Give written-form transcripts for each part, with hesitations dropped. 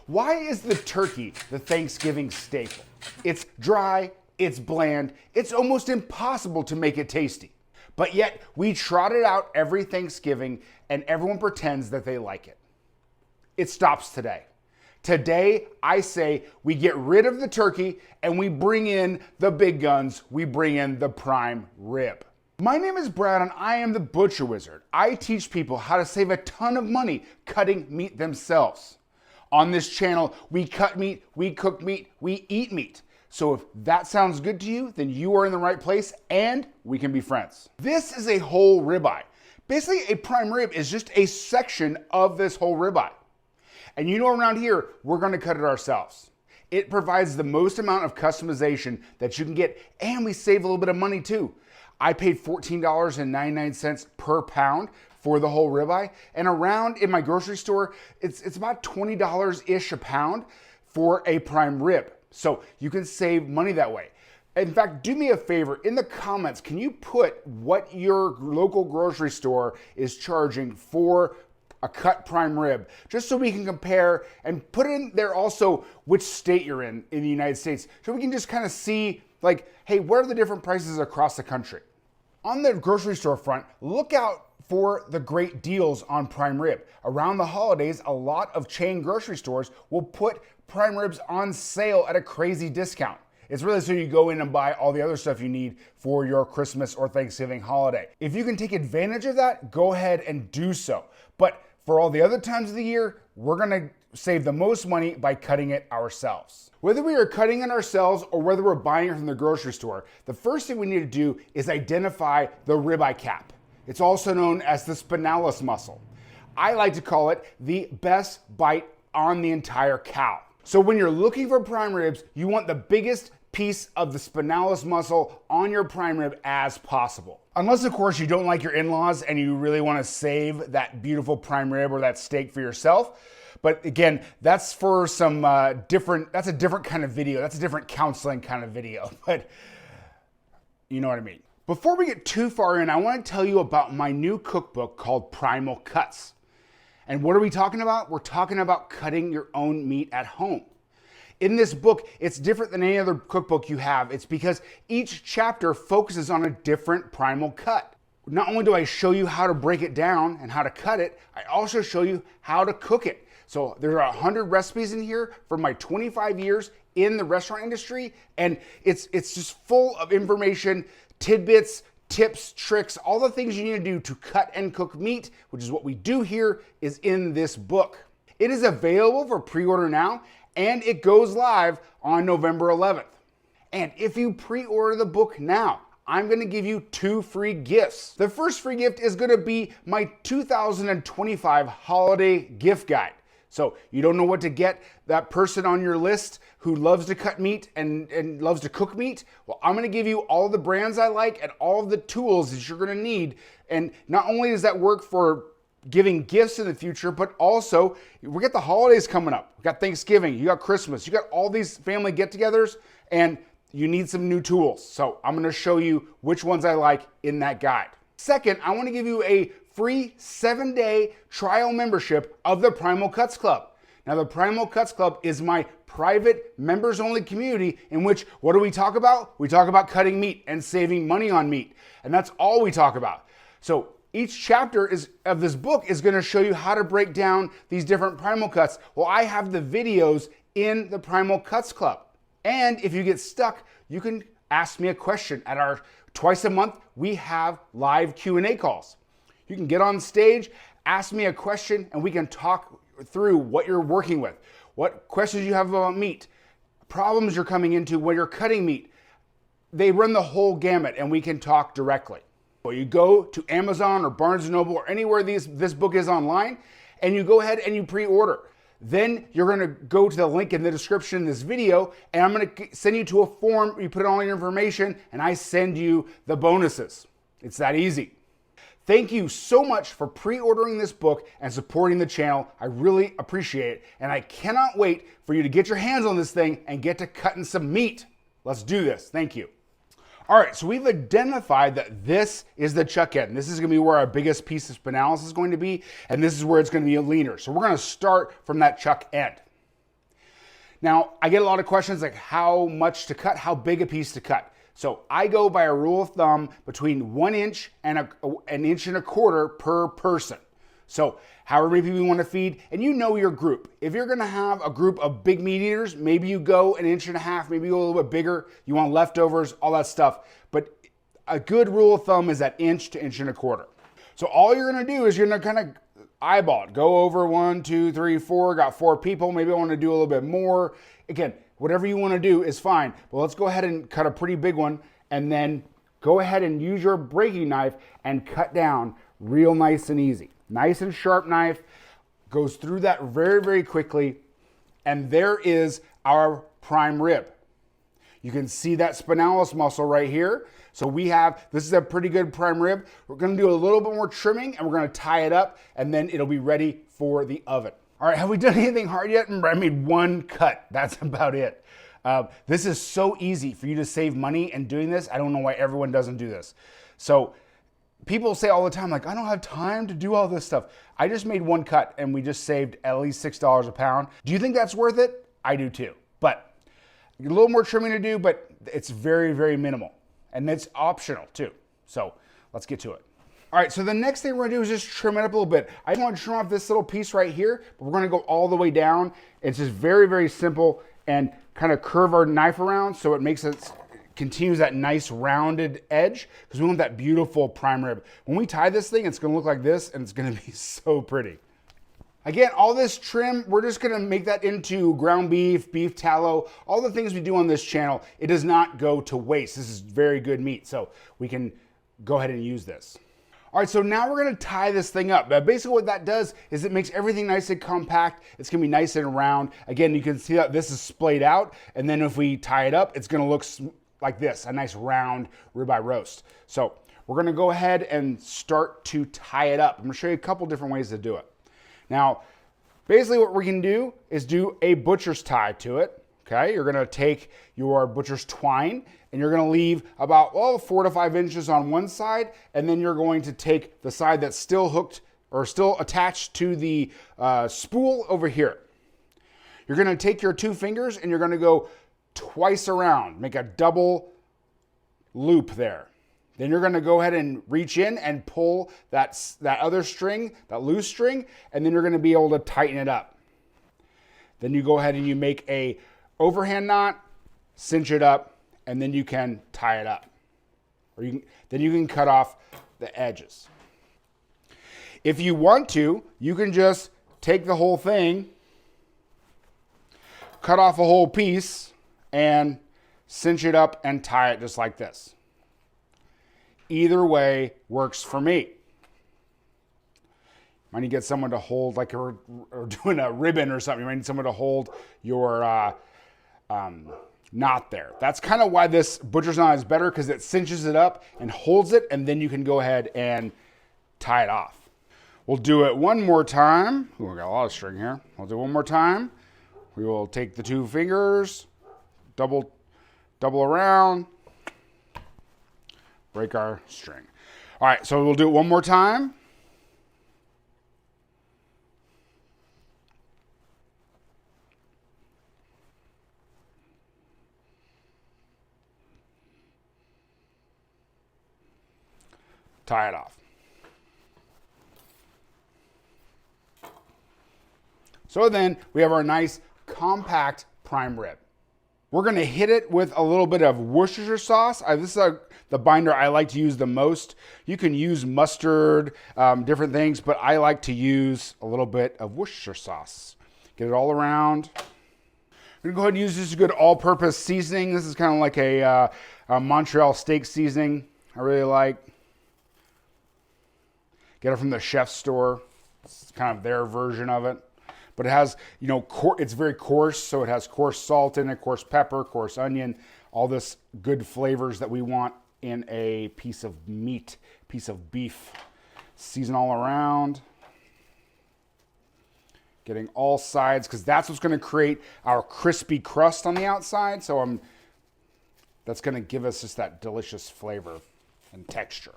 Why is the turkey the Thanksgiving staple? It's dry, it's bland, it's almost impossible to make it tasty. But yet we trot it out every Thanksgiving and everyone pretends that they like it. It stops today. Today, I say we get rid of the turkey and we bring in the big guns. We bring in the prime rib. My name is Brad and I am the Butcher Wizard. I teach people how to save a ton of money cutting meat themselves. On this channel, we cut meat, we cook meat, we eat meat. So if that sounds good to you, then you are in the right place and we can be friends. This is a whole ribeye. Basically, a prime rib is just a section of this whole ribeye. And you know, around here, we're gonna cut it ourselves. It provides the most amount of customization that you can get, and we save a little bit of money too. I paid $14.99 per pound for the whole ribeye, and around in my grocery store, it's about $20-ish a pound for a prime rib. So you can save money that way. In fact, do me a favor, in the comments, can you put what your local grocery store is charging for a cut prime rib, just so we can compare, and put in there also which state you're in the United States, so we can just kind of see, like, hey, what are the different prices across the country? On the grocery store front, look out for the great deals on prime rib. Around the holidays, a lot of chain grocery stores will put prime ribs on sale at a crazy discount. It's really so you go in and buy all the other stuff you need for your Christmas or Thanksgiving holiday. If you can take advantage of that, go ahead and do so. But for all the other times of the year, we're gonna save the most money by cutting it ourselves. Whether we are cutting it ourselves or whether we're buying it from the grocery store, the first thing we need to do is identify the ribeye cap. It's also known as the spinalis muscle. I like to call it the best bite on the entire cow. So when you're looking for prime ribs, you want the biggest piece of the spinalis muscle on your prime rib as possible. Unless, of course, you don't like your in-laws and you really want to save that beautiful prime rib or that steak for yourself. But again, that's for some that's a different kind of video. That's a different counseling kind of video, but you know what I mean. Before we get too far in, I want to tell you about my new cookbook called Primal Cuts. And what are we talking about? We're talking about cutting your own meat at home. In this book, it's different than any other cookbook you have. It's because each chapter focuses on a different primal cut. Not only do I show you how to break it down and how to cut it, I also show you how to cook it. So there are 100 recipes in here from my 25 years in the restaurant industry, and it's just full of information, tidbits, tips, tricks, all the things you need to do to cut and cook meat, which is what we do here, is in this book. It is available for pre-order now, and it goes live on November 11th. And if you pre-order the book now, I'm gonna give you 2 free gifts. The first free gift is gonna be my 2025 holiday gift guide. So you don't know what to get that person on your list who loves to cut meat and loves to cook meat? Well, I'm gonna give you all the brands I like and all of the tools that you're gonna need. And not only does that work for giving gifts in the future, but also we got the holidays coming up. We got Thanksgiving, you got Christmas, you got all these family get-togethers, and you need some new tools. So I'm gonna show you which ones I like in that guide. Second, I wanna give you a free 7-day trial membership of the Primal Cuts Club. Now, the Primal Cuts Club is my private members-only community in which, what do we talk about? We talk about cutting meat and saving money on meat. And that's all we talk about. So each chapter of this book is gonna show you how to break down these different primal cuts. Well, I have the videos in the Primal Cuts Club. And if you get stuck, you can ask me a question. At our twice a month, we have live Q&A calls. You can get on stage, ask me a question, and we can talk through what you're working with, what questions you have about meat, problems you're coming into when you're cutting meat. They run the whole gamut, and we can talk directly. Well, you go to Amazon or Barnes & Noble or anywhere this book is online, and you go ahead and you pre-order. Then you're gonna go to the link in the description in this video, and I'm gonna send you to a form, you put all your information, and I send you the bonuses. It's that easy. Thank you so much for pre-ordering this book and supporting the channel. I really appreciate it, and I cannot wait for you to get your hands on this thing and get to cutting some meat. Let's do this. Thank you. All right, so we've identified that this is the chuck end. This is gonna be where our biggest piece of spinalis is going to be, and this is where it's gonna be leaner. So we're gonna start from that chuck end. Now, I get a lot of questions like how much to cut, how big a piece to cut. So I go by a rule of thumb between 1 inch and an inch and a quarter per person. So however many people you want to feed, and you know your group. If you're gonna have a group of big meat eaters, maybe you go 1.5 inches, maybe you go a little bit bigger, you want leftovers, all that stuff. But a good rule of thumb is that inch to inch and a quarter. So all you're gonna do is you're gonna kind of eyeball it. Go over 1, 2, 3, 4, got 4 people, maybe I wanna do a little bit more. Again, whatever you wanna do is fine, but let's go ahead and cut a pretty big one and then go ahead and use your breaking knife and cut down real nice and easy. Nice and sharp knife, goes through that very, very quickly, and there is our prime rib. You can see that spinalis muscle right here. So this is a pretty good prime rib. We're gonna do a little bit more trimming and we're gonna tie it up and then it'll be ready for the oven. All right, have we done anything hard yet? I made 1 cut, that's about it. This is so easy for you to save money and doing this. I don't know why everyone doesn't do this. So people say all the time, like, I don't have time to do all this stuff. I just made 1 cut and we just saved at least $6 a pound. Do you think that's worth it? I do too. But a little more trimming to do, but it's very, very minimal. And it's optional too. So let's get to it. All right, so the next thing we're gonna do is just trim it up a little bit. I want to trim off this little piece right here, but we're gonna go all the way down. It's just very, very simple and kind of curve our knife around so it makes it continues that nice rounded edge because we want that beautiful prime rib. When we tie this thing, it's gonna look like this and it's gonna be so pretty. Again, all this trim, we're just gonna make that into ground beef, beef tallow, all the things we do on this channel. It does not go to waste. This is very good meat, so we can go ahead and use this. All right, so now we're gonna tie this thing up. Basically what that does is it makes everything nice and compact. It's gonna be nice and round. Again, you can see that this is splayed out, and then if we tie it up, it's gonna look like this, a nice round ribeye roast. So we're gonna go ahead and start to tie it up. I'm gonna show you a couple different ways to do it. Now, basically what we can do is do a butcher's tie to it, okay? You're gonna take your butcher's twine and you're gonna leave about 4 to 5 inches on one side, and then you're going to take the side that's still hooked or still attached to the spool over here. You're gonna take your 2 fingers and you're gonna go twice around, make a double loop there. Then you're gonna go ahead and reach in and pull that other string, that loose string, and then you're gonna be able to tighten it up. Then you go ahead and you make a overhand knot, cinch it up, and then you can tie it up. Or then you can cut off the edges. If you want to, you can just take the whole thing, cut off a whole piece, and cinch it up and tie it just like this. Either way works for me. Might need to get someone to hold, like we're doing a ribbon or something. You might need someone to hold your knot there. That's kind of why this butcher's knot is better, because it cinches it up and holds it, and then you can go ahead and tie it off. We'll do it one more time. Ooh, we got a lot of string here. We'll do it one more time. We will take the 2 fingers, double around, break our string. All right, so we'll do it one more time. Tie it off. So then we have our nice compact prime rib. We're gonna hit it with a little bit of Worcestershire sauce. This is the binder I like to use the most. You can use mustard, different things, but I like to use a little bit of Worcestershire sauce. Get it all around. I'm gonna go ahead and use this good all-purpose seasoning. This is kind of like a Montreal steak seasoning I really like. Get it from the chef's store. It's kind of their version of it. But it has, it's very coarse, so it has coarse salt in it, coarse pepper, coarse onion, all this good flavors that we want in a piece of meat, piece of beef. Season all around. Getting all sides, because that's what's going to create our crispy crust on the outside. So that's going to give us just that delicious flavor and texture.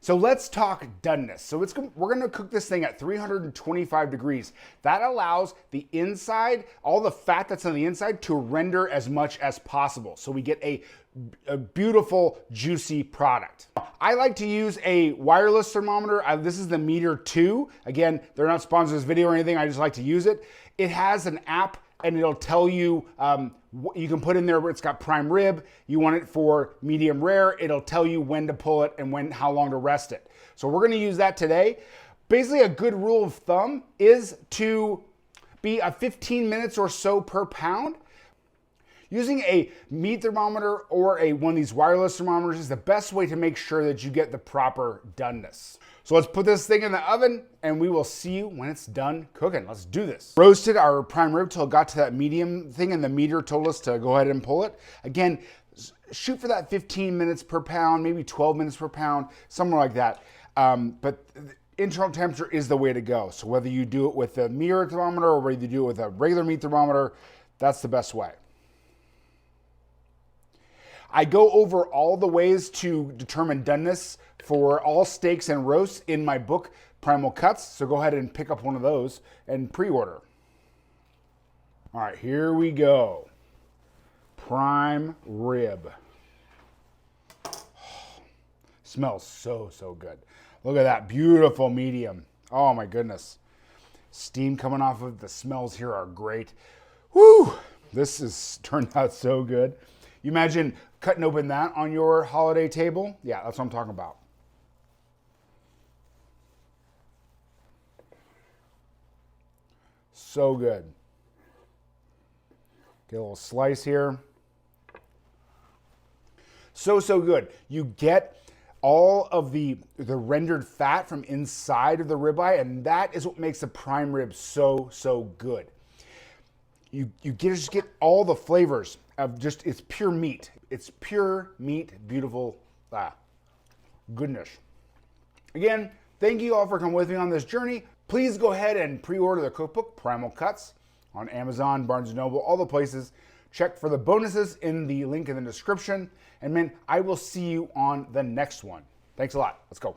So let's talk doneness. So we're gonna cook this thing at 325 degrees. That allows the inside, all the fat that's on the inside, to render as much as possible. So we get a beautiful, juicy product. I like to use a wireless thermometer. This is the Meter 2. Again, they're not sponsoring this video or anything. I just like to use it. It has an app and it'll tell you, you can put in there where it's got prime rib, you want it for medium rare, it'll tell you when to pull it and how long to rest it. So we're gonna use that today. Basically, a good rule of thumb is to be 15 minutes or so per pound. Using a meat thermometer or one of these wireless thermometers is the best way to make sure that you get the proper doneness. So let's put this thing in the oven and we will see you when it's done cooking. Let's do this. Roasted our prime rib till it got to that medium thing and the meter told us to go ahead and pull it. Again, shoot for that 15 minutes per pound, maybe 12 minutes per pound, somewhere like that. But internal temperature is the way to go. So whether you do it with a meter thermometer or whether you do it with a regular meat thermometer, that's the best way. I go over all the ways to determine doneness for all steaks and roasts in my book, Primal Cuts. So go ahead and pick up one of those and pre-order. All right, here we go. Prime rib. Smells so good. Look at that, beautiful medium. Oh my goodness. Steam coming off of the smells here are great. Woo! This has turned out so good. You imagine cutting open that on your holiday table? Yeah, that's what I'm talking about. So good. Get a little slice here. So good. You get all of the rendered fat from inside of the ribeye, and that is what makes the prime rib so good. You just get all the flavors of just, it's pure meat. It's pure meat, beautiful goodness. Again, thank you all for coming with me on this journey. Please go ahead and pre-order the cookbook, Primal Cuts, on Amazon, Barnes & Noble, all the places. Check for the bonuses in the link in the description. And man, I will see you on the next one. Thanks a lot. Let's go.